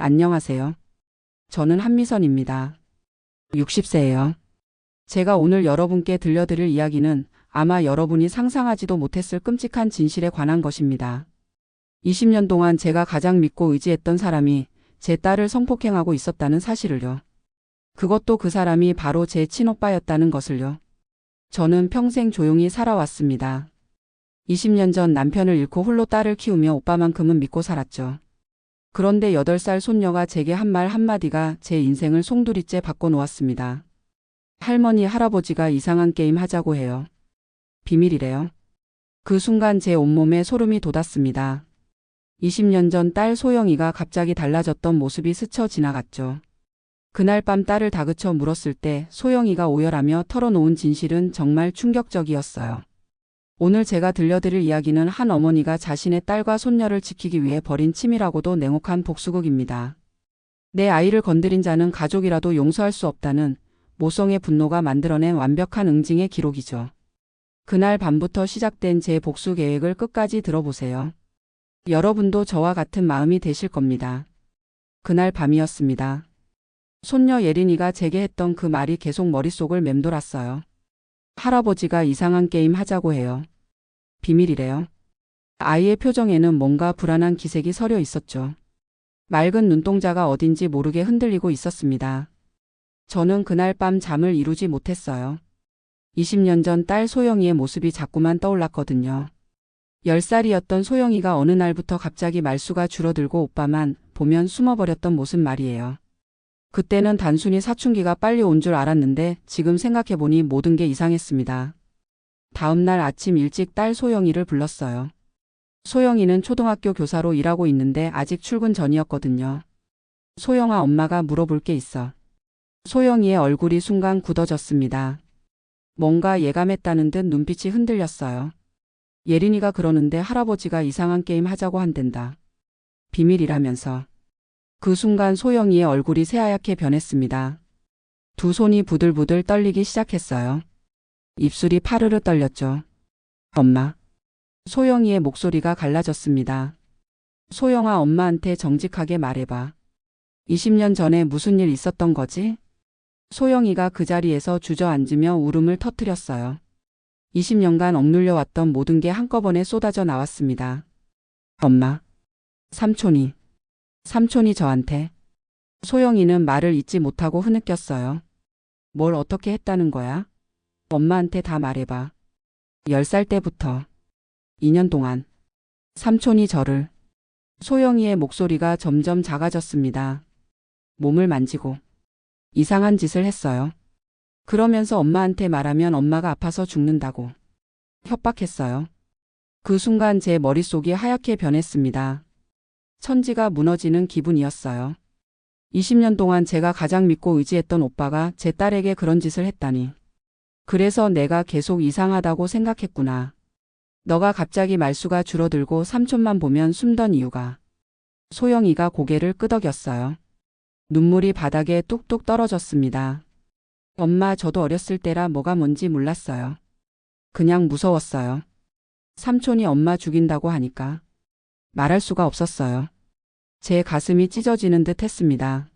안녕하세요. 저는 한미선입니다. 60세예요. 제가 오늘 여러분께 들려드릴 이야기는 아마 여러분이 상상하지도 못했을 끔찍한 진실에 관한 것입니다. 20년 동안 제가 가장 믿고 의지했던 사람이 제 딸을 성폭행하고 있었다는 사실을요. 그것도 그 사람이 바로 제 친오빠였다는 것을요. 저는 평생 조용히 살아왔습니다. 20년 전 남편을 잃고 홀로 딸을 키우며 오빠만큼은 믿고 살았죠. 그런데 8살 손녀가 제게 한 말 한마디가 제 인생을 송두리째 바꿔놓았습니다. 할머니, 할아버지가 이상한 게임 하자고 해요. 비밀이래요. 그 순간 제 온몸에 소름이 돋았습니다. 20년 전 딸 소영이가 갑자기 달라졌던 모습이 스쳐 지나갔죠. 그날 밤 딸을 다그쳐 물었을 때 소영이가 오열하며 털어놓은 진실은 정말 충격적이었어요. 오늘 제가 들려드릴 이야기는 한 어머니가 자신의 딸과 손녀를 지키기 위해 벌인 치밀하고도 냉혹한 복수극입니다. 내 아이를 건드린 자는 가족이라도 용서할 수 없다는 모성의 분노가 만들어낸 완벽한 응징의 기록이죠. 그날 밤부터 시작된 제 복수 계획을 끝까지 들어보세요. 여러분도 저와 같은 마음이 되실 겁니다. 그날 밤이었습니다. 손녀 예린이가 제게 했던 그 말이 계속 머릿속을 맴돌았어요. 할아버지가 이상한 게임 하자고 해요. 비밀이래요. 아이의 표정에는 뭔가 불안한 기색이 서려 있었죠. 맑은 눈동자가 어딘지 모르게 흔들리고 있었습니다. 저는 그날 밤 잠을 이루지 못했어요. 20년 전 딸 소영이의 모습이 자꾸만 떠올랐거든요. 10살이었던 소영이가 어느 날부터 갑자기 말수가 줄어들고 오빠만 보면 숨어버렸던 모습 말이에요. 그때는 단순히 사춘기가 빨리 온 줄 알았는데 지금 생각해보니 모든 게 이상했습니다. 다음 날 아침 일찍 딸 소영이를 불렀어요. 소영이는 초등학교 교사로 일하고 있는데 아직 출근 전이었거든요. 소영아, 엄마가 물어볼 게 있어. 소영이의 얼굴이 순간 굳어졌습니다. 뭔가 예감했다는 듯 눈빛이 흔들렸어요. 예린이가 그러는데 할아버지가 이상한 게임 하자고 한댄다. 비밀이라면서. 그 순간 소영이의 얼굴이 새하얗게 변했습니다. 두 손이 부들부들 떨리기 시작했어요. 입술이 파르르 떨렸죠. 엄마. 소영이의 목소리가 갈라졌습니다. 소영아, 엄마한테 정직하게 말해봐. 20년 전에 무슨 일 있었던 거지? 소영이가 그 자리에서 주저앉으며 울음을 터뜨렸어요. 20년간 억눌려 왔던 모든 게 한꺼번에 쏟아져 나왔습니다. 엄마. 삼촌이 저한테. 소영이는 말을 잇지 못하고 흐느꼈어요. 뭘 어떻게 했다는 거야? 엄마한테 다 말해봐. 10살 때부터 2년 동안 삼촌이 저를. 소영이의 목소리가 점점 작아졌습니다. 몸을 만지고 이상한 짓을 했어요. 그러면서 엄마한테 말하면 엄마가 아파서 죽는다고 협박했어요. 그 순간 제 머릿속이 하얗게 변했습니다. 천지가 무너지는 기분이었어요. 20년 동안 제가 가장 믿고 의지했던 오빠가 제 딸에게 그런 짓을 했다니. 그래서 내가 계속 이상하다고 생각했구나. 너가 갑자기 말수가 줄어들고 삼촌만 보면 숨던 이유가. 소영이가 고개를 끄덕였어요. 눈물이 바닥에 뚝뚝 떨어졌습니다. 엄마, 저도 어렸을 때라 뭐가 뭔지 몰랐어요. 그냥 무서웠어요. 삼촌이 엄마 죽인다고 하니까 말할 수가 없었어요. 제 가슴이 찢어지는 듯 했습니다.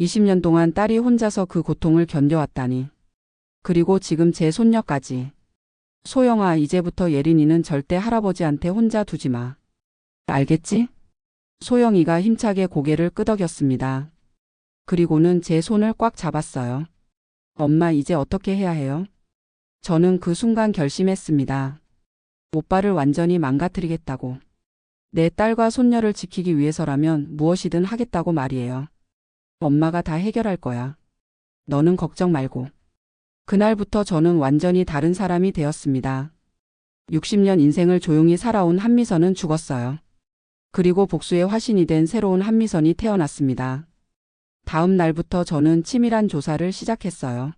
20년 동안 딸이 혼자서 그 고통을 견뎌왔다니. 그리고 지금 제 손녀까지. 소영아, 이제부터 예린이는 절대 할아버지한테 혼자 두지 마. 알겠지? 소영이가 힘차게 고개를 끄덕였습니다. 그리고는 제 손을 꽉 잡았어요. 엄마, 이제 어떻게 해야 해요? 저는 그 순간 결심했습니다. 오빠를 완전히 망가뜨리겠다고. 내 딸과 손녀를 지키기 위해서라면 무엇이든 하겠다고 말이에요. 엄마가 다 해결할 거야. 너는 걱정 말고. 그날부터 저는 완전히 다른 사람이 되었습니다. 60년 인생을 조용히 살아온 한미선은 죽었어요. 그리고 복수의 화신이 된 새로운 한미선이 태어났습니다. 다음 날부터 저는 치밀한 조사를 시작했어요.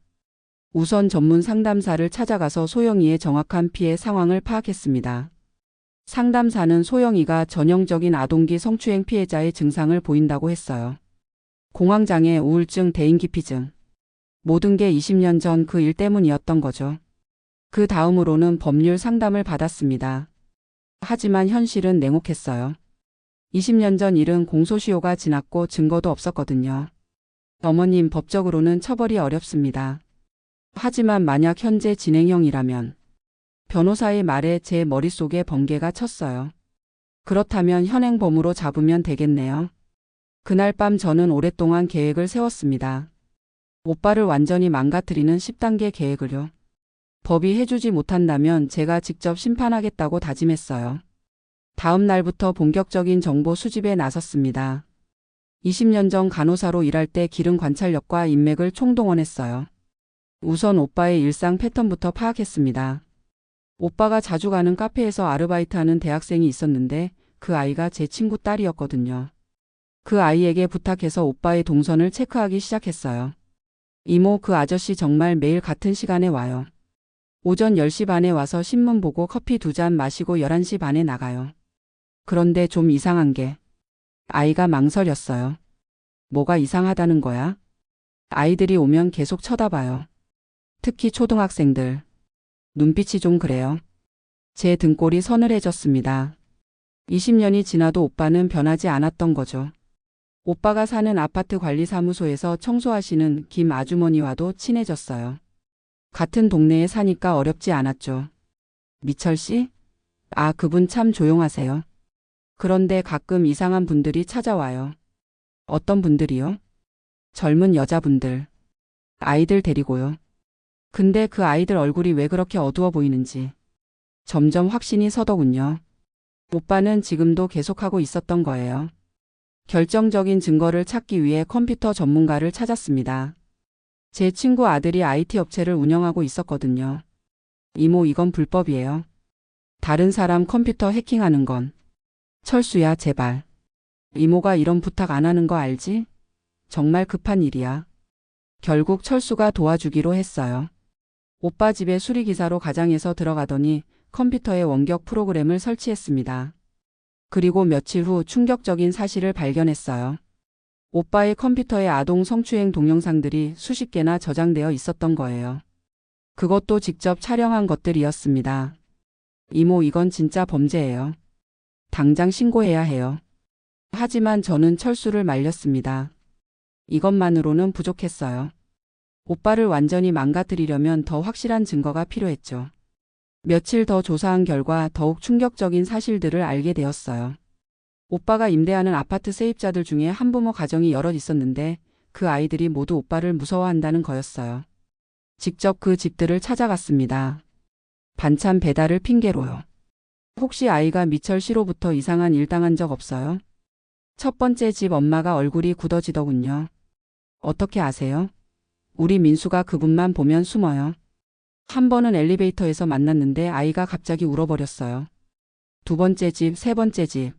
우선 전문 상담사를 찾아가서 소영이의 정확한 피해 상황을 파악했습니다. 상담사는 소영이가 전형적인 아동기 성추행 피해자의 증상을 보인다고 했어요. 공황장애, 우울증, 대인기피증. 모든 게 20년 전 그 일 때문이었던 거죠. 그 다음으로는 법률 상담을 받았습니다. 하지만 현실은 냉혹했어요. 20년 전 일은 공소시효가 지났고 증거도 없었거든요. 어머님, 법적으로는 처벌이 어렵습니다. 하지만 만약 현재 진행형이라면 변호사의 말에 제 머릿속에 번개가 쳤어요. 그렇다면 현행범으로 잡으면 되겠네요. 그날 밤 저는 오랫동안 계획을 세웠습니다. 오빠를 완전히 망가뜨리는 10단계 계획을요. 법이 해주지 못한다면 제가 직접 심판하겠다고 다짐했어요. 다음 날부터 본격적인 정보 수집에 나섰습니다. 20년 전 간호사로 일할 때 기른 관찰력과 인맥을 총동원했어요. 우선 오빠의 일상 패턴부터 파악했습니다. 오빠가 자주 가는 카페에서 아르바이트하는 대학생이 있었는데 그 아이가 제 친구 딸이었거든요. 그 아이에게 부탁해서 오빠의 동선을 체크하기 시작했어요. 이모, 그 아저씨 정말 매일 같은 시간에 와요. 오전 10시 반에 와서 신문 보고 커피 2잔 마시고 11시 반에 나가요. 그런데 좀 이상한 게 아이가 망설였어요. 뭐가 이상하다는 거야? 아이들이 오면 계속 쳐다봐요. 특히 초등학생들. 눈빛이 좀 그래요. 제 등골이 서늘해졌습니다. 20년이 지나도 오빠는 변하지 않았던 거죠. 오빠가 사는 아파트 관리사무소에서 청소하시는 김 아주머니와도 친해졌어요. 같은 동네에 사니까 어렵지 않았죠. 미철 씨? 아, 그분 참 조용하세요. 그런데 가끔 이상한 분들이 찾아와요. 어떤 분들이요? 젊은 여자분들. 아이들 데리고요. 근데 그 아이들 얼굴이 왜 그렇게 어두워 보이는지 점점 확신이 서더군요. 오빠는 지금도 계속하고 있었던 거예요. 결정적인 증거를 찾기 위해 컴퓨터 전문가를 찾았습니다. 제 친구 아들이 IT 업체를 운영하고 있었거든요. 이모, 이건 불법이에요. 다른 사람 컴퓨터 해킹하는 건. 철수야, 제발. 이모가 이런 부탁 안 하는 거 알지? 정말 급한 일이야. 결국 철수가 도와주기로 했어요. 오빠 집에 수리기사로 가장해서 들어가더니 컴퓨터에 원격 프로그램을 설치했습니다. 그리고 며칠 후 충격적인 사실을 발견했어요. 오빠의 컴퓨터에 아동 성추행 동영상들이 수십 개나 저장되어 있었던 거예요. 그것도 직접 촬영한 것들이었습니다. 이모, 이건 진짜 범죄예요. 당장 신고해야 해요. 하지만 저는 철수를 말렸습니다. 이것만으로는 부족했어요. 오빠를 완전히 망가뜨리려면 더 확실한 증거가 필요했죠. 며칠 더 조사한 결과 더욱 충격적인 사실들을 알게 되었어요. 오빠가 임대하는 아파트 세입자들 중에 한부모 가정이 여럿 있었는데 그 아이들이 모두 오빠를 무서워한다는 거였어요. 직접 그 집들을 찾아갔습니다. 반찬 배달을 핑계로요. 혹시 아이가 미철 씨로부터 이상한 일 당한 적 없어요? 첫 번째 집 엄마가 얼굴이 굳어지더군요. 어떻게 아세요? 우리 민수가 그분만 보면 숨어요. 한 번은 엘리베이터에서 만났는데 아이가 갑자기 울어버렸어요. 두 번째 집, 세 번째 집.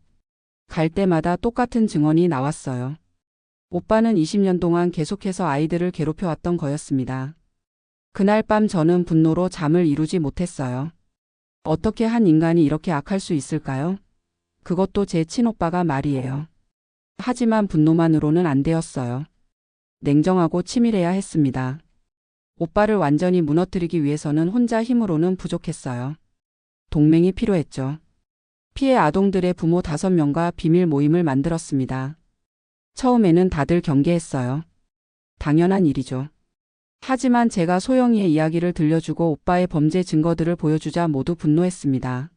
갈 때마다 똑같은 증언이 나왔어요. 오빠는 20년 동안 계속해서 아이들을 괴롭혀왔던 거였습니다. 그날 밤 저는 분노로 잠을 이루지 못했어요. 어떻게 한 인간이 이렇게 악할 수 있을까요? 그것도 제 친오빠가 말이에요. 하지만 분노만으로는 안 되었어요. 냉정하고 치밀해야 했습니다. 오빠를 완전히 무너뜨리기 위해서는 혼자 힘으로는 부족했어요. 동맹이 필요했죠. 피해 아동들의 부모 5명과 비밀 모임을 만들었습니다. 처음에는 다들 경계했어요. 당연한 일이죠. 하지만 제가 소영이의 이야기를 들려주고 오빠의 범죄 증거들을 보여주자 모두 분노했습니다.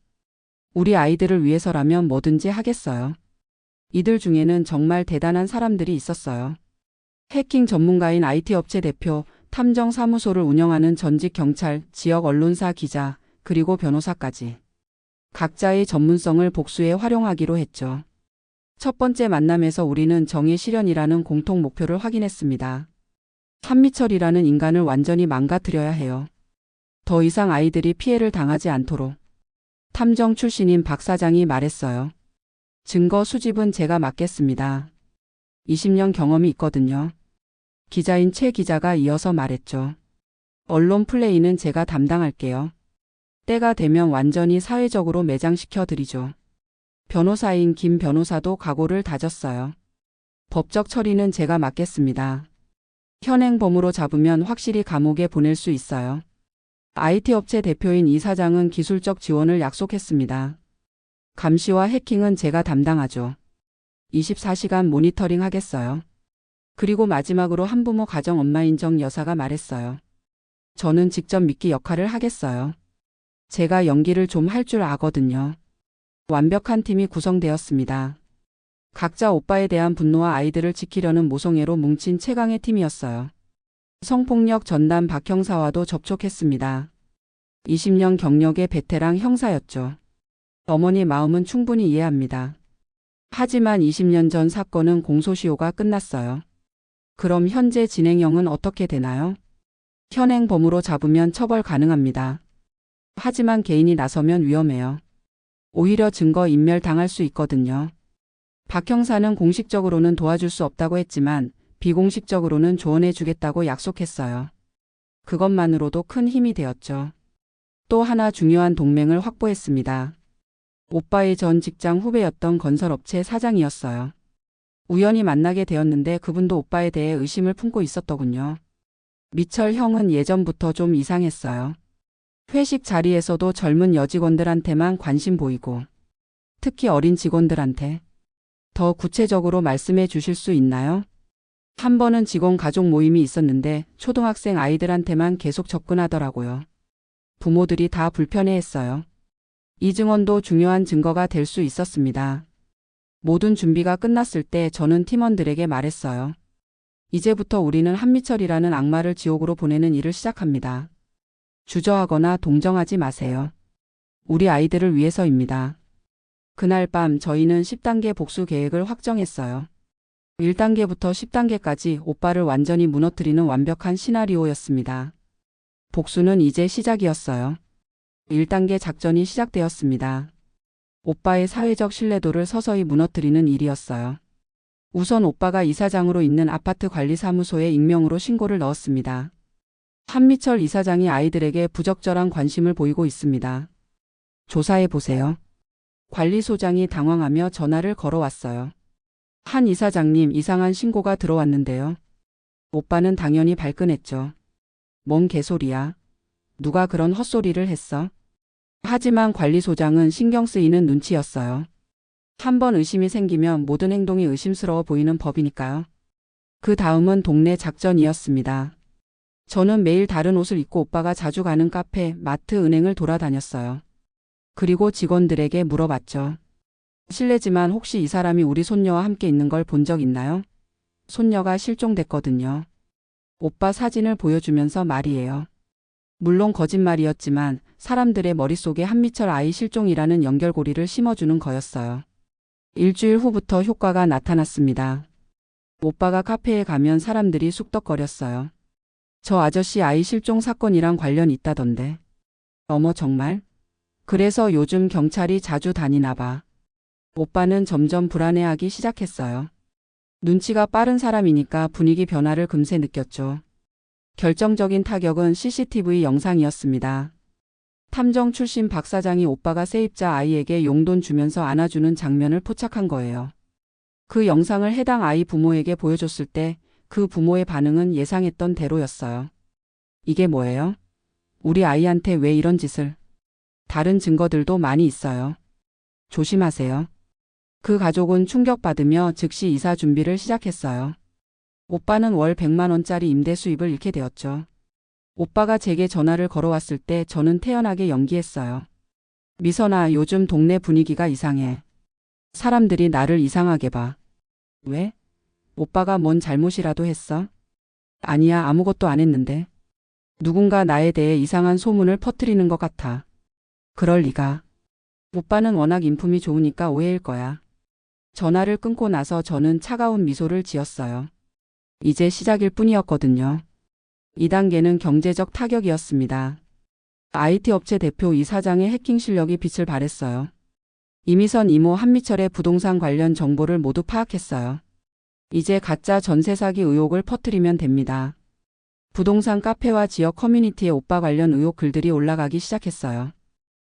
우리 아이들을 위해서라면 뭐든지 하겠어요. 이들 중에는 정말 대단한 사람들이 있었어요. 해킹 전문가인 IT 업체 대표, 탐정사무소를 운영하는 전직 경찰, 지역 언론사 기자, 그리고 변호사까지. 각자의 전문성을 복수에 활용하기로 했죠. 첫 번째 만남에서 우리는 정의 실현이라는 공통 목표를 확인했습니다. 한미철이라는 인간을 완전히 망가뜨려야 해요. 더 이상 아이들이 피해를 당하지 않도록. 탐정 출신인 박 사장이 말했어요. 증거 수집은 제가 맡겠습니다. 20년 경험이 있거든요. 기자인 최 기자가 이어서 말했죠. 언론 플레이는 제가 담당할게요. 때가 되면 완전히 사회적으로 매장시켜 드리죠. 변호사인 김 변호사도 각오를 다졌어요. 법적 처리는 제가 맡겠습니다. 현행범으로 잡으면 확실히 감옥에 보낼 수 있어요. IT 업체 대표인 이 사장은 기술적 지원을 약속했습니다. 감시와 해킹은 제가 담당하죠. 24시간 모니터링 하겠어요. 그리고 마지막으로 한부모 가정 엄마인 정 여사가 말했어요. 저는 직접 미끼 역할을 하겠어요. 제가 연기를 좀 할 줄 아거든요. 완벽한 팀이 구성되었습니다. 각자 오빠에 대한 분노와 아이들을 지키려는 모성애로 뭉친 최강의 팀이었어요. 성폭력 전담 박 형사와도 접촉했습니다. 20년 경력의 베테랑 형사였죠. 어머니 마음은 충분히 이해합니다. 하지만 20년 전 사건은 공소시효가 끝났어요. 그럼 현재 진행형은 어떻게 되나요? 현행범으로 잡으면 처벌 가능합니다. 하지만 개인이 나서면 위험해요. 오히려 증거 인멸 당할 수 있거든요. 박 형사는 공식적으로는 도와줄 수 없다고 했지만 비공식적으로는 조언해 주겠다고 약속했어요. 그것만으로도 큰 힘이 되었죠. 또 하나 중요한 동맹을 확보했습니다. 오빠의 전 직장 후배였던 건설업체 사장이었어요. 우연히 만나게 되었는데 그분도 오빠에 대해 의심을 품고 있었더군요. 미철 형은 예전부터 좀 이상했어요. 회식 자리에서도 젊은 여직원들한테만 관심 보이고 특히 어린 직원들한테. 더 구체적으로 말씀해 주실 수 있나요? 한 번은 직원 가족 모임이 있었는데 초등학생 아이들한테만 계속 접근하더라고요. 부모들이 다 불편해했어요. 이 증언도 중요한 증거가 될 수 있었습니다. 모든 준비가 끝났을 때 저는 팀원들에게 말했어요. 이제부터 우리는 한미철이라는 악마를 지옥으로 보내는 일을 시작합니다. 주저하거나 동정하지 마세요. 우리 아이들을 위해서입니다. 그날 밤 저희는 10단계 복수 계획을 확정했어요. 1단계부터 10단계까지 오빠를 완전히 무너뜨리는 완벽한 시나리오였습니다. 복수는 이제 시작이었어요. 1단계 작전이 시작되었습니다. 오빠의 사회적 신뢰도를 서서히 무너뜨리는 일이었어요. 우선 오빠가 이사장으로 있는 아파트 관리사무소에 익명으로 신고를 넣었습니다. 한미철 이사장이 아이들에게 부적절한 관심을 보이고 있습니다. 조사해 보세요. 관리소장이 당황하며 전화를 걸어왔어요. 한 이사장님, 이상한 신고가 들어왔는데요. 오빠는 당연히 발끈했죠. 뭔 개소리야. 누가 그런 헛소리를 했어? 하지만 관리소장은 신경 쓰이는 눈치였어요. 한 번 의심이 생기면 모든 행동이 의심스러워 보이는 법이니까요. 그 다음은 동네 작전이었습니다. 저는 매일 다른 옷을 입고 오빠가 자주 가는 카페, 마트, 은행을 돌아다녔어요. 그리고 직원들에게 물어봤죠. 실례지만 혹시 이 사람이 우리 손녀와 함께 있는 걸 본 적 있나요? 손녀가 실종됐거든요. 오빠 사진을 보여주면서 말이에요. 물론 거짓말이었지만 사람들의 머릿속에 한미철 아이 실종이라는 연결고리를 심어주는 거였어요. 일주일 후부터 효과가 나타났습니다. 오빠가 카페에 가면 사람들이 쑥덕거렸어요. 저 아저씨 아이 실종 사건이랑 관련 있다던데. 어머 정말? 그래서 요즘 경찰이 자주 다니나 봐. 오빠는 점점 불안해하기 시작했어요. 눈치가 빠른 사람이니까 분위기 변화를 금세 느꼈죠. 결정적인 타격은 CCTV 영상이었습니다. 탐정 출신 박 사장이 오빠가 세입자 아이에게 용돈 주면서 안아주는 장면을 포착한 거예요. 그 영상을 해당 아이 부모에게 보여줬을 때 그 부모의 반응은 예상했던 대로였어요. 이게 뭐예요? 우리 아이한테 왜 이런 짓을? 다른 증거들도 많이 있어요. 조심하세요. 그 가족은 충격받으며 즉시 이사 준비를 시작했어요. 오빠는 월 100만 원짜리 임대 수입을 잃게 되었죠. 오빠가 제게 전화를 걸어왔을 때 저는 태연하게 연기했어요. 미선아, 요즘 동네 분위기가 이상해. 사람들이 나를 이상하게 봐. 왜? 오빠가 뭔 잘못이라도 했어? 아니야, 아무것도 안 했는데. 누군가 나에 대해 이상한 소문을 퍼뜨리는 것 같아. 그럴 리가. 오빠는 워낙 인품이 좋으니까 오해일 거야. 전화를 끊고 나서 저는 차가운 미소를 지었어요. 이제 시작일 뿐이었거든요. 2단계는 경제적 타격이었습니다. IT 업체 대표 이사장의 해킹 실력이 빛을 발했어요. 이미선 이모 한미철의 부동산 관련 정보를 모두 파악했어요. 이제 가짜 전세 사기 의혹을 퍼뜨리면 됩니다. 부동산 카페와 지역 커뮤니티에 오빠 관련 의혹 글들이 올라가기 시작했어요.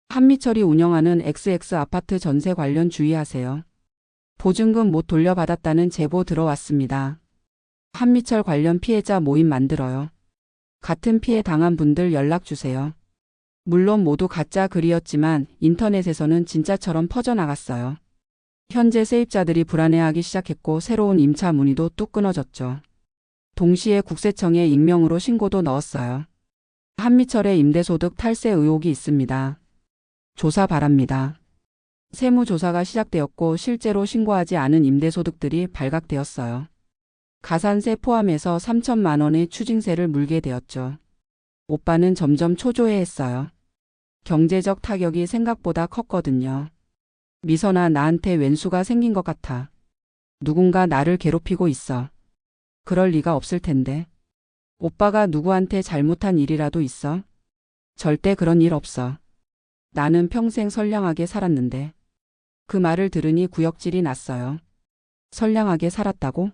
한미철이 운영하는 XX 아파트 전세 관련 주의하세요. 보증금 못 돌려받았다는 제보 들어왔습니다. 한미철 관련 피해자 모임 만들어요. 같은 피해 당한 분들 연락 주세요. 물론 모두 가짜 글이었지만 인터넷에서는 진짜처럼 퍼져나갔어요. 현재 세입자들이 불안해하기 시작했고 새로운 임차 문의도 뚝 끊어졌죠. 동시에 국세청에 익명으로 신고도 넣었어요. 한미철의 임대소득 탈세 의혹이 있습니다. 조사 바랍니다. 세무조사가 시작되었고 실제로 신고하지 않은 임대소득들이 발각되었어요. 가산세 포함해서 3천만 원의 추징세를 물게 되었죠. 오빠는 점점 초조해했어요. 경제적 타격이 생각보다 컸거든요. 미선아, 나한테 왼수가 생긴 것 같아. 누군가 나를 괴롭히고 있어. 그럴 리가 없을 텐데. 오빠가 누구한테 잘못한 일이라도 있어? 절대 그런 일 없어. 나는 평생 선량하게 살았는데. 그 말을 들으니 구역질이 났어요. 선량하게 살았다고?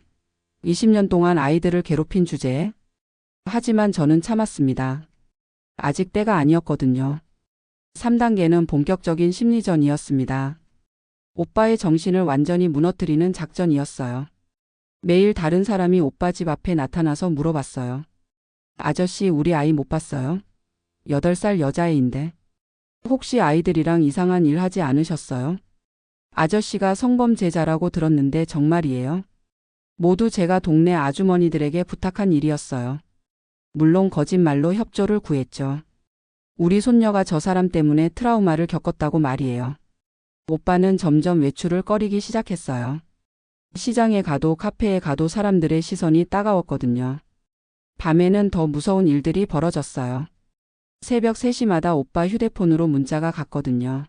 20년 동안 아이들을 괴롭힌 주제에? 하지만 저는 참았습니다. 아직 때가 아니었거든요. 3단계는 본격적인 심리전이었습니다. 오빠의 정신을 완전히 무너뜨리는 작전이었어요. 매일 다른 사람이 오빠 집 앞에 나타나서 물어봤어요. 아저씨, 우리 아이 못 봤어요? 8살 여자애인데. 혹시 아이들이랑 이상한 일 하지 않으셨어요? 아저씨가 성범죄자라고 들었는데 정말이에요? 모두 제가 동네 아주머니들에게 부탁한 일이었어요. 물론 거짓말로 협조를 구했죠. 우리 손녀가 저 사람 때문에 트라우마를 겪었다고 말이에요. 오빠는 점점 외출을 꺼리기 시작했어요. 시장에 가도 카페에 가도 사람들의 시선이 따가웠거든요. 밤에는 더 무서운 일들이 벌어졌어요. 새벽 3시마다 오빠 휴대폰으로 문자가 갔거든요.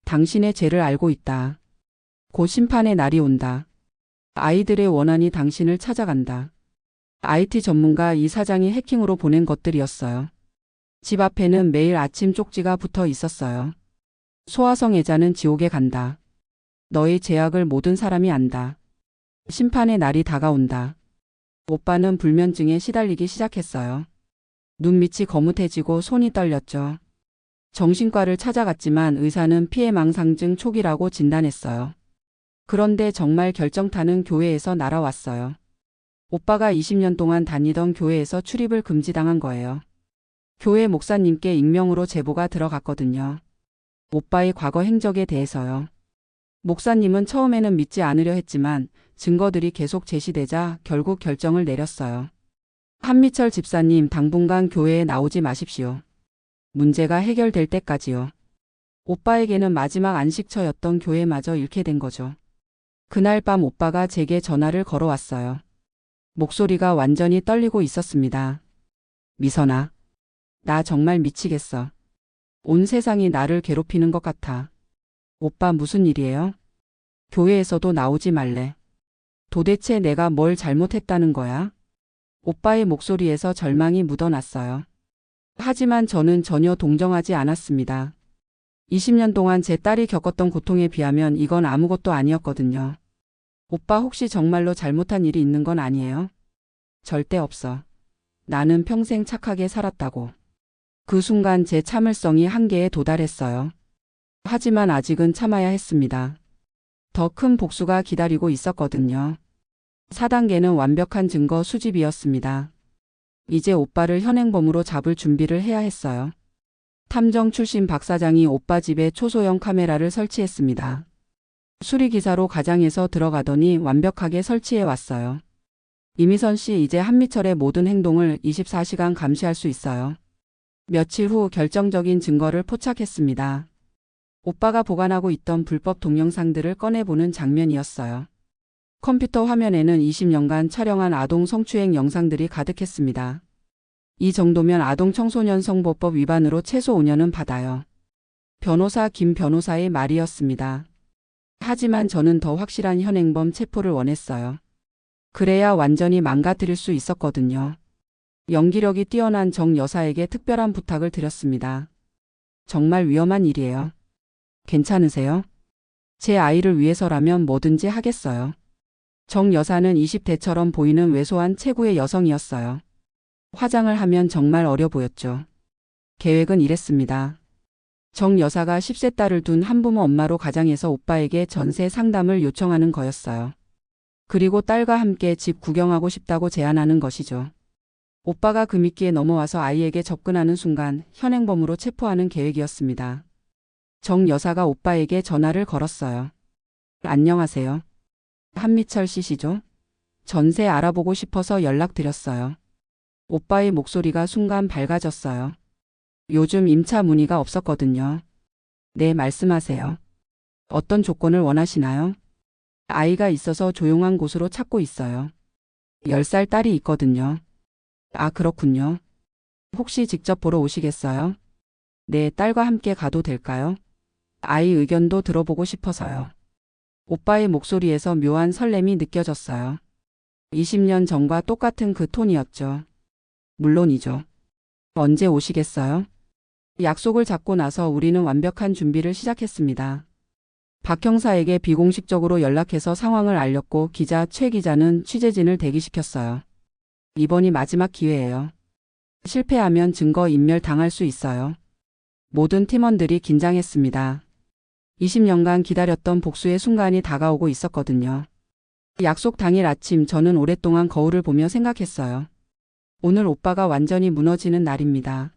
당신의 죄를 알고 있다. 곧 심판의 날이 온다. 아이들의 원한이 당신을 찾아간다. IT 전문가 이 사장이 해킹으로 보낸 것들이었어요. 집 앞에는 매일 아침 쪽지가 붙어 있었어요. 소아성애자는 지옥에 간다. 너의 죄악을 모든 사람이 안다. 심판의 날이 다가온다. 오빠는 불면증에 시달리기 시작했어요. 눈밑이 거뭇해지고 손이 떨렸죠. 정신과를 찾아갔지만 의사는 피해망상증 초기라고 진단했어요. 그런데 정말 결정타는 교회에서 날아왔어요. 오빠가 20년 동안 다니던 교회에서 출입을 금지당한 거예요. 교회 목사님께 익명으로 제보가 들어갔거든요. 오빠의 과거 행적에 대해서요. 목사님은 처음에는 믿지 않으려 했지만 증거들이 계속 제시되자 결국 결정을 내렸어요. 한미철 집사님, 당분간 교회에 나오지 마십시오. 문제가 해결될 때까지요. 오빠에게는 마지막 안식처였던 교회마저 잃게 된 거죠. 그날 밤 오빠가 제게 전화를 걸어왔어요. 목소리가 완전히 떨리고 있었습니다. 미선아, 나 정말 미치겠어. 온 세상이 나를 괴롭히는 것 같아. 오빠 무슨 일이에요? 교회에서도 나오지 말래. 도대체 내가 뭘 잘못했다는 거야? 오빠의 목소리에서 절망이 묻어났어요. 하지만 저는 전혀 동정하지 않았습니다. 20년 동안 제 딸이 겪었던 고통에 비하면 이건 아무것도 아니었거든요. 오빠 혹시 정말로 잘못한 일이 있는 건 아니에요? 절대 없어. 나는 평생 착하게 살았다고. 그 순간 제 참을성이 한계에 도달했어요. 하지만 아직은 참아야 했습니다. 더 큰 복수가 기다리고 있었거든요. 4단계는 완벽한 증거 수집이었습니다. 이제 오빠를 현행범으로 잡을 준비를 해야 했어요. 탐정 출신 박 사장이 오빠 집에 초소형 카메라를 설치했습니다. 수리기사로 가장에서 들어가더니 완벽하게 설치해 왔어요. 이미선 씨, 이제 한미철의 모든 행동을 24시간 감시할 수 있어요. 며칠 후 결정적인 증거를 포착했습니다. 오빠가 보관하고 있던 불법 동영상들을 꺼내보는 장면이었어요. 컴퓨터 화면에는 20년간 촬영한 아동 성추행 영상들이 가득했습니다. 이 정도면 아동 청소년 성보법 위반으로 최소 5년은 받아요. 변호사 김 변호사의 말이었습니다. 하지만 저는 더 확실한 현행범 체포를 원했어요. 그래야 완전히 망가뜨릴 수 있었거든요. 연기력이 뛰어난 정 여사에게 특별한 부탁을 드렸습니다. 정말 위험한 일이에요. 괜찮으세요? 제 아이를 위해서라면 뭐든지 하겠어요. 정 여사는 20대처럼 보이는 왜소한 체구의 여성이었어요. 화장을 하면 정말 어려 보였죠. 계획은 이랬습니다. 정 여사가 10세 딸을 둔 한부모 엄마로 가장해서 오빠에게 전세 상담을 요청하는 거였어요. 그리고 딸과 함께 집 구경하고 싶다고 제안하는 것이죠. 오빠가 그 미끼에 넘어와서 아이에게 접근하는 순간 현행범으로 체포하는 계획이었습니다. 정 여사가 오빠에게 전화를 걸었어요. 안녕하세요. 한미철 씨시죠? 전세 알아보고 싶어서 연락드렸어요. 오빠의 목소리가 순간 밝아졌어요. 요즘 임차 문의가 없었거든요. 네, 말씀하세요. 어떤 조건을 원하시나요? 아이가 있어서 조용한 곳으로 찾고 있어요. 10살 딸이 있거든요. 아, 그렇군요. 혹시 직접 보러 오시겠어요? 네, 딸과 함께 가도 될까요? 아이 의견도 들어보고 싶어서요. 오빠의 목소리에서 묘한 설렘이 느껴졌어요. 20년 전과 똑같은 그 톤이었죠. 물론이죠. 언제 오시겠어요? 약속을 잡고 나서 우리는 완벽한 준비를 시작했습니다. 박 형사에게 비공식적으로 연락해서 상황을 알렸고 최 기자는 취재진을 대기시켰어요. 이번이 마지막 기회예요. 실패하면 증거 인멸 당할 수 있어요. 모든 팀원들이 긴장했습니다. 20년간 기다렸던 복수의 순간이 다가오고 있었거든요. 약속 당일 아침 저는 오랫동안 거울을 보며 생각했어요. 오늘 오빠가 완전히 무너지는 날입니다.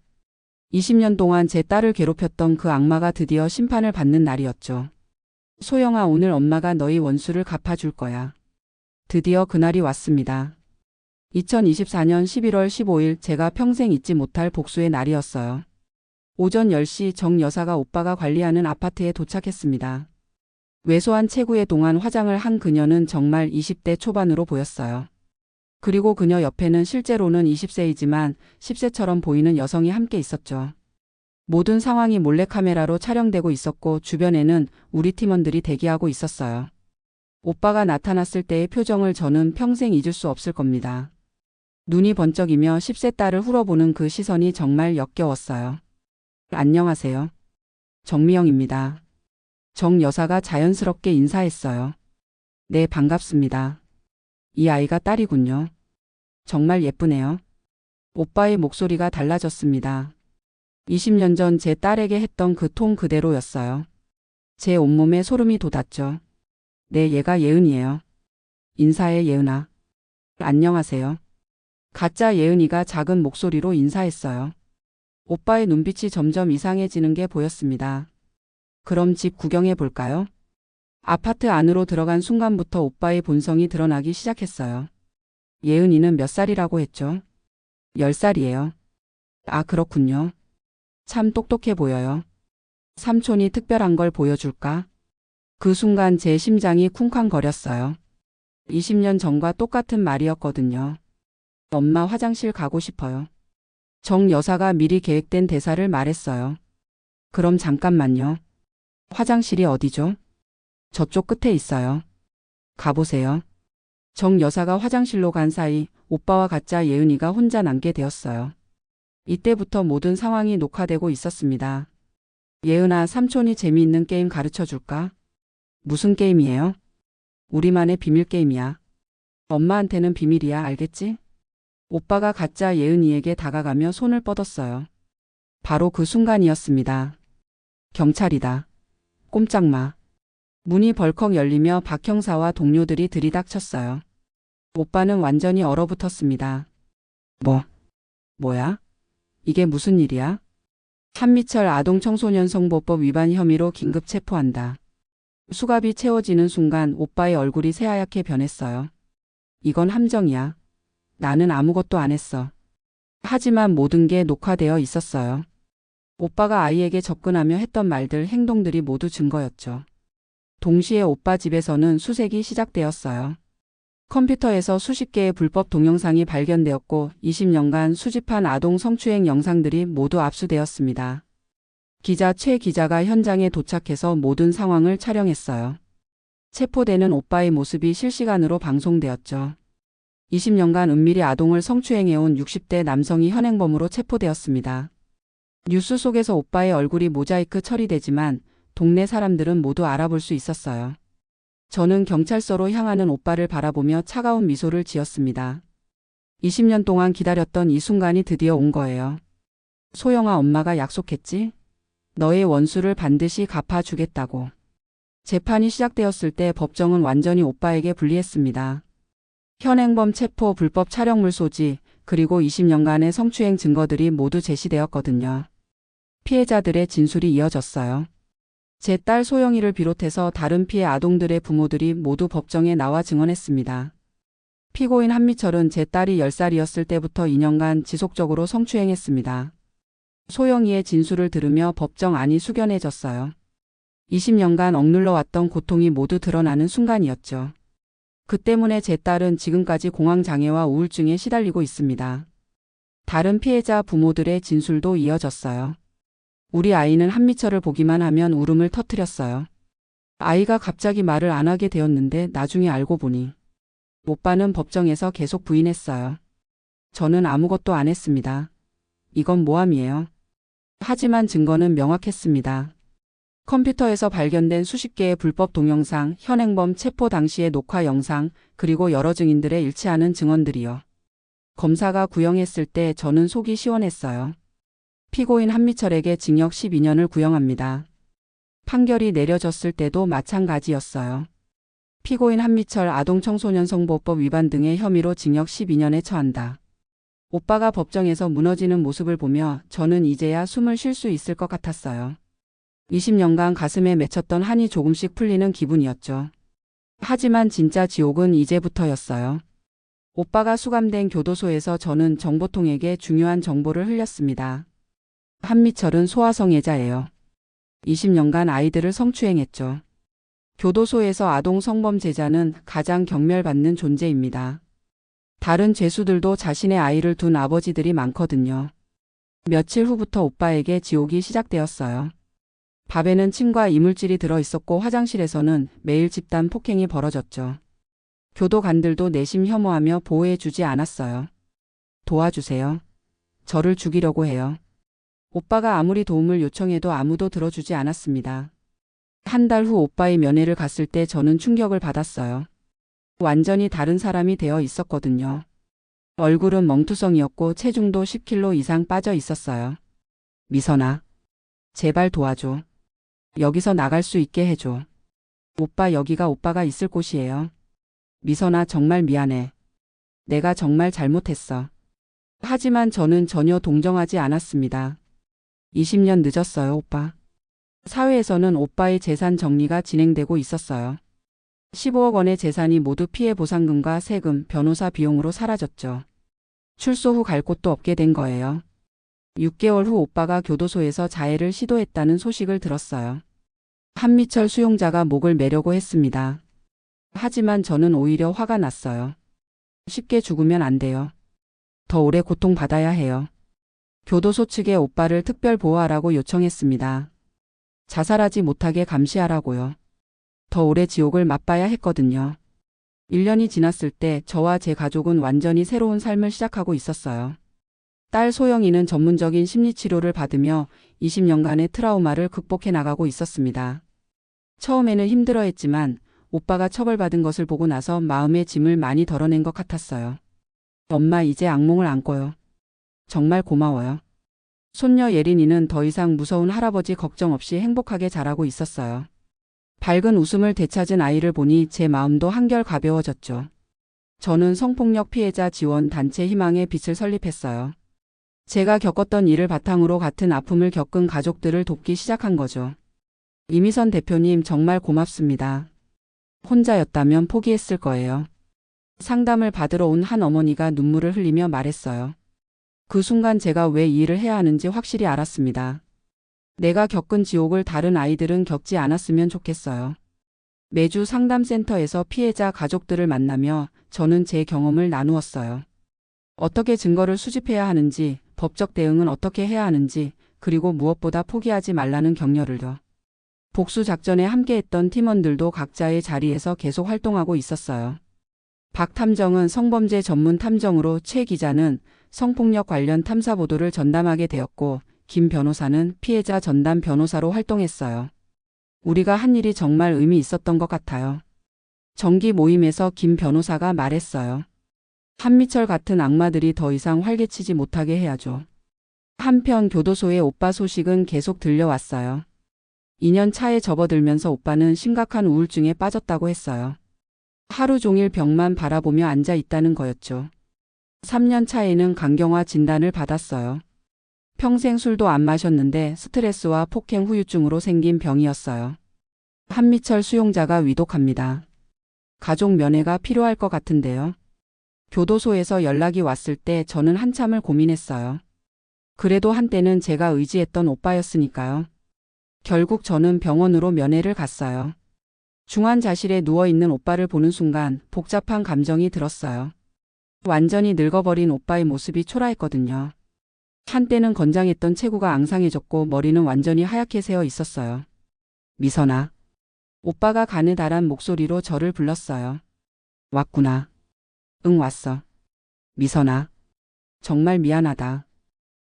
20년 동안 제 딸을 괴롭혔던 그 악마가 드디어 심판을 받는 날이었죠. 소영아, 오늘 엄마가 너희 원수를 갚아줄 거야. 드디어 그날이 왔습니다. 2024년 11월 15일 제가 평생 잊지 못할 복수의 날이었어요. 오전 10시 정 여사가 오빠가 관리하는 아파트에 도착했습니다. 왜소한 체구에 동안 화장을 한 그녀는 정말 20대 초반으로 보였어요. 그리고 그녀 옆에는 실제로는 20세이지만 10세처럼 보이는 여성이 함께 있었죠. 모든 상황이 몰래카메라로 촬영되고 있었고 주변에는 우리 팀원들이 대기하고 있었어요. 오빠가 나타났을 때의 표정을 저는 평생 잊을 수 없을 겁니다. 눈이 번쩍이며 10세 딸을 훑어보는 그 시선이 정말 역겨웠어요. 안녕하세요. 정미영입니다. 정 여사가 자연스럽게 인사했어요. 네, 반갑습니다. 이 아이가 딸이군요. 정말 예쁘네요. 오빠의 목소리가 달라졌습니다. 20년 전 제 딸에게 했던 그 톤 그대로였어요. 제 온몸에 소름이 돋았죠. 네, 얘가 예은이에요. 인사해, 예은아. 안녕하세요. 가짜 예은이가 작은 목소리로 인사했어요. 오빠의 눈빛이 점점 이상해지는 게 보였습니다. 그럼 집 구경해 볼까요? 아파트 안으로 들어간 순간부터 오빠의 본성이 드러나기 시작했어요. 예은이는 몇 살이라고 했죠? 10살이에요. 아, 그렇군요. 참 똑똑해 보여요. 삼촌이 특별한 걸 보여줄까? 그 순간 제 심장이 쿵쾅거렸어요. 20년 전과 똑같은 말이었거든요. 엄마, 화장실 가고 싶어요. 정 여사가 미리 계획된 대사를 말했어요. 그럼 잠깐만요. 화장실이 어디죠? 저쪽 끝에 있어요. 가보세요. 정 여사가 화장실로 간 사이 오빠와 가짜 예은이가 혼자 남게 되었어요. 이때부터 모든 상황이 녹화되고 있었습니다. 예은아, 삼촌이 재미있는 게임 가르쳐 줄까? 무슨 게임이에요? 우리만의 비밀 게임이야. 엄마한테는 비밀이야, 알겠지? 오빠가 가짜 예은이에게 다가가며 손을 뻗었어요. 바로 그 순간이었습니다. 경찰이다. 꼼짝 마. 문이 벌컥 열리며 박 형사와 동료들이 들이닥쳤어요. 오빠는 완전히 얼어붙었습니다. 뭐야? 이게 무슨 일이야? 한미철 아동청소년성보법 위반 혐의로 긴급 체포한다. 수갑이 채워지는 순간 오빠의 얼굴이 새하얗게 변했어요. 이건 함정이야. 나는 아무것도 안 했어. 하지만 모든 게 녹화되어 있었어요. 오빠가 아이에게 접근하며 했던 말들, 행동들이 모두 증거였죠. 동시에 오빠 집에서는 수색이 시작되었어요. 컴퓨터에서 수십 개의 불법 동영상이 발견되었고 20년간 수집한 아동 성추행 영상들이 모두 압수되었습니다. 최 기자가 현장에 도착해서 모든 상황을 촬영했어요. 체포되는 오빠의 모습이 실시간으로 방송되었죠. 20년간 은밀히 아동을 성추행해온 60대 남성이 현행범으로 체포되었습니다. 뉴스 속에서 오빠의 얼굴이 모자이크 처리되지만 동네 사람들은 모두 알아볼 수 있었어요. 저는 경찰서로 향하는 오빠를 바라보며 차가운 미소를 지었습니다. 20년 동안 기다렸던 이 순간이 드디어 온 거예요. 소영아, 엄마가 약속했지? 너의 원수를 반드시 갚아주겠다고. 재판이 시작되었을 때 법정은 완전히 오빠에게 불리했습니다. 현행범 체포, 불법 촬영물 소지, 그리고 20년간의 성추행 증거들이 모두 제시되었거든요. 피해자들의 진술이 이어졌어요. 제 딸 소영이를 비롯해서 다른 피해 아동들의 부모들이 모두 법정에 나와 증언했습니다. 피고인 한미철은 제 딸이 10살이었을 때부터 2년간 지속적으로 성추행했습니다. 소영이의 진술을 들으며 법정 안이 숙연해졌어요. 20년간 억눌러 왔던 고통이 모두 드러나는 순간이었죠. 그 때문에 제 딸은 지금까지 공황장애와 우울증에 시달리고 있습니다. 다른 피해자 부모들의 진술도 이어졌어요. 우리 아이는 한미철을 보기만 하면 울음을 터뜨렸어요. 아이가 갑자기 말을 안 하게 되었는데 나중에 알고 보니 오빠는 법정에서 계속 부인했어요. 저는 아무것도 안 했습니다. 이건 모함이에요. 하지만 증거는 명확했습니다. 컴퓨터에서 발견된 수십 개의 불법 동영상, 현행범 체포 당시의 녹화 영상, 그리고 여러 증인들의 일치하는 증언들이요. 검사가 구형했을 때 저는 속이 시원했어요. 피고인 한미철에게 징역 12년을 구형합니다. 판결이 내려졌을 때도 마찬가지였어요. 피고인 한미철 아동청소년성보호법 위반 등의 혐의로 징역 12년에 처한다. 오빠가 법정에서 무너지는 모습을 보며 저는 이제야 숨을 쉴 수 있을 것 같았어요. 20년간 가슴에 맺혔던 한이 조금씩 풀리는 기분이었죠. 하지만 진짜 지옥은 이제부터였어요. 오빠가 수감된 교도소에서 저는 정보통에게 중요한 정보를 흘렸습니다. 한미철은 소아성애자예요. 20년간 아이들을 성추행했죠. 교도소에서 아동 성범죄자는 가장 경멸받는 존재입니다. 다른 죄수들도 자신의 아이를 둔 아버지들이 많거든요. 며칠 후부터 오빠에게 지옥이 시작되었어요. 밥에는 침과 이물질이 들어있었고 화장실에서는 매일 집단 폭행이 벌어졌죠. 교도관들도 내심 혐오하며 보호해주지 않았어요. 도와주세요. 저를 죽이려고 해요. 오빠가 아무리 도움을 요청해도 아무도 들어주지 않았습니다. 한 달 후 오빠의 면회를 갔을 때 저는 충격을 받았어요. 완전히 다른 사람이 되어 있었거든요. 얼굴은 멍투성이었고 체중도 10kg 이상 빠져 있었어요. 미선아, 제발 도와줘. 여기서 나갈 수 있게 해줘. 오빠, 여기가 오빠가 있을 곳이에요. 미선아, 정말 미안해. 내가 정말 잘못했어. 하지만 저는 전혀 동정하지 않았습니다. 20년 늦었어요, 오빠. 사회에서는 오빠의 재산 정리가 진행되고 있었어요. 15억 원의 재산이 모두 피해 보상금과 세금, 변호사 비용으로 사라졌죠. 출소 후 갈 곳도 없게 된 거예요. 6개월 후 오빠가 교도소에서 자해를 시도했다는 소식을 들었어요. 한미철 수용자가 목을 매려고 했습니다. 하지만 저는 오히려 화가 났어요. 쉽게 죽으면 안 돼요. 더 오래 고통받아야 해요. 교도소 측에 오빠를 특별 보호하라고 요청했습니다. 자살하지 못하게 감시하라고요. 더 오래 지옥을 맛봐야 했거든요. 1년이 지났을 때 저와 제 가족은 완전히 새로운 삶을 시작하고 있었어요. 딸 소영이는 전문적인 심리치료를 받으며 20년간의 트라우마를 극복해 나가고 있었습니다. 처음에는 힘들어했지만 오빠가 처벌받은 것을 보고 나서 마음의 짐을 많이 덜어낸 것 같았어요. 엄마, 이제 악몽을 안 꿔요. 정말 고마워요. 손녀 예린이는 더 이상 무서운 할아버지 걱정 없이 행복하게 자라고 있었어요. 밝은 웃음을 되찾은 아이를 보니 제 마음도 한결 가벼워졌죠. 저는 성폭력 피해자 지원 단체 희망의 빛을 설립했어요. 제가 겪었던 일을 바탕으로 같은 아픔을 겪은 가족들을 돕기 시작한 거죠. 이미선 대표님, 정말 고맙습니다. 혼자였다면 포기했을 거예요. 상담을 받으러 온 한 어머니가 눈물을 흘리며 말했어요. 그 순간 제가 왜 이 일을 해야 하는지 확실히 알았습니다. 내가 겪은 지옥을 다른 아이들은 겪지 않았으면 좋겠어요. 매주 상담센터에서 피해자 가족들을 만나며 저는 제 경험을 나누었어요. 어떻게 증거를 수집해야 하는지, 법적 대응은 어떻게 해야 하는지, 그리고 무엇보다 포기하지 말라는 격려를요. 복수 작전에 함께했던 팀원들도 각자의 자리에서 계속 활동하고 있었어요. 박 탐정은 성범죄 전문 탐정으로, 최 기자는 성폭력 관련 탐사 보도를 전담하게 되었고, 김 변호사는 피해자 전담 변호사로 활동했어요. 우리가 한 일이 정말 의미 있었던 것 같아요. 정기 모임에서 김 변호사가 말했어요. 한미철 같은 악마들이 더 이상 활개치지 못하게 해야죠. 한편 교도소의 오빠 소식은 계속 들려왔어요. 2년 차에 접어들면서 오빠는 심각한 우울증에 빠졌다고 했어요. 하루 종일 벽만 바라보며 앉아 있다는 거였죠. 3년 차에는 강경화 진단을 받았어요. 평생 술도 안 마셨는데 스트레스와 폭행 후유증으로 생긴 병이었어요. 한미철 수용자가 위독합니다. 가족 면회가 필요할 것 같은데요. 교도소에서 연락이 왔을 때 저는 한참을 고민했어요. 그래도 한때는 제가 의지했던 오빠였으니까요. 결국 저는 병원으로 면회를 갔어요. 중환자실에 누워있는 오빠를 보는 순간 복잡한 감정이 들었어요. 완전히 늙어버린 오빠의 모습이 초라했거든요. 한때는 건장했던 체구가 앙상해졌고 머리는 완전히 하얗게 새어 있었어요. 미선아. 오빠가 가느다란 목소리로 저를 불렀어요. 왔구나. 응, 왔어. 미선아. 정말 미안하다.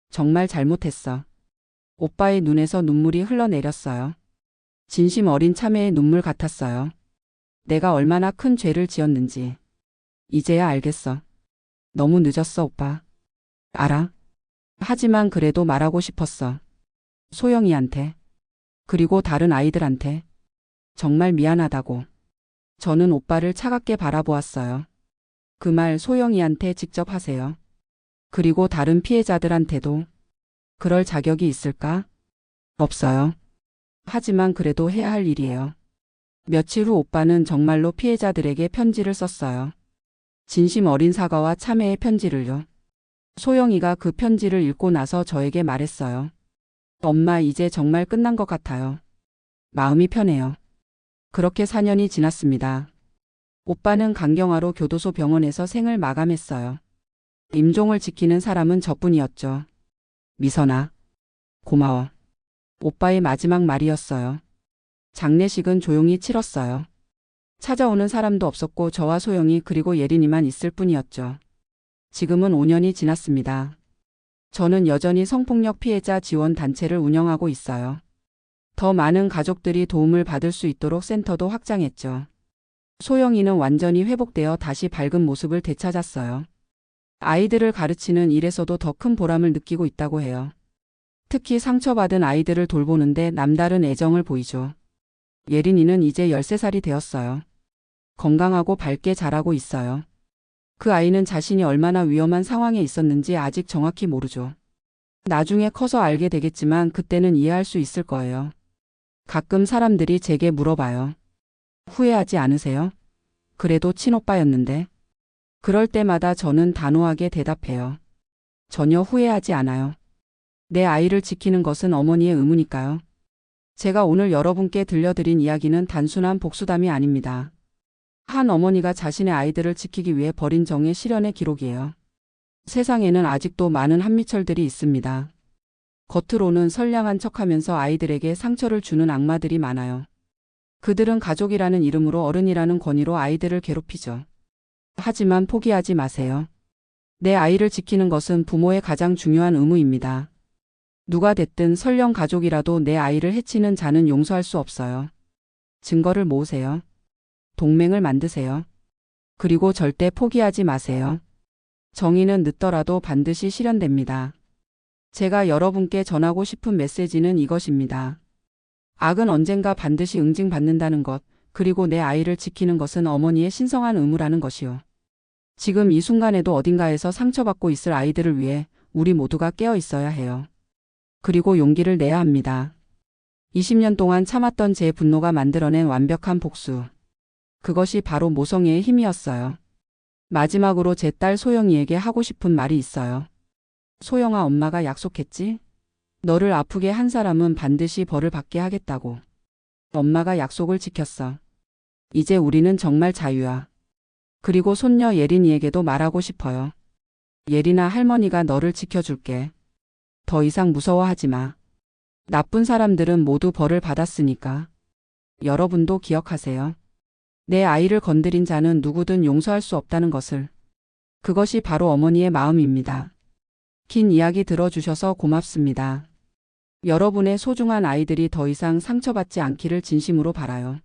정말 잘못했어. 오빠의 눈에서 눈물이 흘러내렸어요. 진심 어린 참회의 눈물 같았어요. 내가 얼마나 큰 죄를 지었는지. 이제야 알겠어. 너무 늦었어, 오빠. 알아. 하지만 그래도 말하고 싶었어. 소영이한테. 그리고 다른 아이들한테. 정말 미안하다고. 저는 오빠를 차갑게 바라보았어요. 그 말 소영이한테 직접 하세요. 그리고 다른 피해자들한테도. 그럴 자격이 있을까? 없어요. 하지만 그래도 해야 할 일이에요. 며칠 후 오빠는 정말로 피해자들에게 편지를 썼어요. 진심 어린 사과와 참회의 편지를요. 소영이가 그 편지를 읽고 나서 저에게 말했어요. 엄마, 이제 정말 끝난 것 같아요. 마음이 편해요. 그렇게 4년이 지났습니다. 오빠는 강경화로 교도소 병원에서 생을 마감했어요. 임종을 지키는 사람은 저뿐이었죠. 미선아. 고마워. 오빠의 마지막 말이었어요. 장례식은 조용히 치렀어요. 찾아오는 사람도 없었고 저와 소영이 그리고 예린이만 있을 뿐이었죠. 지금은 5년이 지났습니다. 저는 여전히 성폭력 피해자 지원 단체를 운영하고 있어요. 더 많은 가족들이 도움을 받을 수 있도록 센터도 확장했죠. 소영이는 완전히 회복되어 다시 밝은 모습을 되찾았어요. 아이들을 가르치는 일에서도 더 큰 보람을 느끼고 있다고 해요. 특히 상처받은 아이들을 돌보는데 남다른 애정을 보이죠. 예린이는 이제 13살이 되었어요. 건강하고 밝게 자라고 있어요. 그 아이는 자신이 얼마나 위험한 상황에 있었는지 아직 정확히 모르죠. 나중에 커서 알게 되겠지만 그때는 이해할 수 있을 거예요. 가끔 사람들이 제게 물어봐요. 후회하지 않으세요? 그래도 친오빠였는데. 그럴 때마다 저는 단호하게 대답해요. 전혀 후회하지 않아요. 내 아이를 지키는 것은 어머니의 의무니까요. 제가 오늘 여러분께 들려드린 이야기는 단순한 복수담이 아닙니다. 한 어머니가 자신의 아이들을 지키기 위해 벌인 정의 실현의 기록이에요. 세상에는 아직도 많은 한미철들이 있습니다. 겉으로는 선량한 척하면서 아이들에게 상처를 주는 악마들이 많아요. 그들은 가족이라는 이름으로 어른이라는 권위로 아이들을 괴롭히죠. 하지만 포기하지 마세요. 내 아이를 지키는 것은 부모의 가장 중요한 의무입니다. 누가 됐든 설령 가족이라도 내 아이를 해치는 자는 용서할 수 없어요. 증거를 모으세요. 동맹을 만드세요. 그리고 절대 포기하지 마세요. 정의는 늦더라도 반드시 실현됩니다. 제가 여러분께 전하고 싶은 메시지는 이것입니다. 악은 언젠가 반드시 응징받는다는 것, 그리고 내 아이를 지키는 것은 어머니의 신성한 의무라는 것이요. 지금 이 순간에도 어딘가에서 상처받고 있을 아이들을 위해 우리 모두가 깨어 있어야 해요. 그리고 용기를 내야 합니다. 20년 동안 참았던 제 분노가 만들어낸 완벽한 복수. 그것이 바로 모성애의 힘이었어요. 마지막으로 제 딸 소영이에게 하고 싶은 말이 있어요. 소영아, 엄마가 약속했지? 너를 아프게 한 사람은 반드시 벌을 받게 하겠다고. 엄마가 약속을 지켰어. 이제 우리는 정말 자유야. 그리고 손녀 예린이에게도 말하고 싶어요. 예린아, 할머니가 너를 지켜줄게. 더 이상 무서워하지 마. 나쁜 사람들은 모두 벌을 받았으니까. 여러분도 기억하세요. 내 아이를 건드린 자는 누구든 용서할 수 없다는 것을. 그것이 바로 어머니의 마음입니다. 긴 이야기 들어주셔서 고맙습니다. 여러분의 소중한 아이들이 더 이상 상처받지 않기를 진심으로 바라요.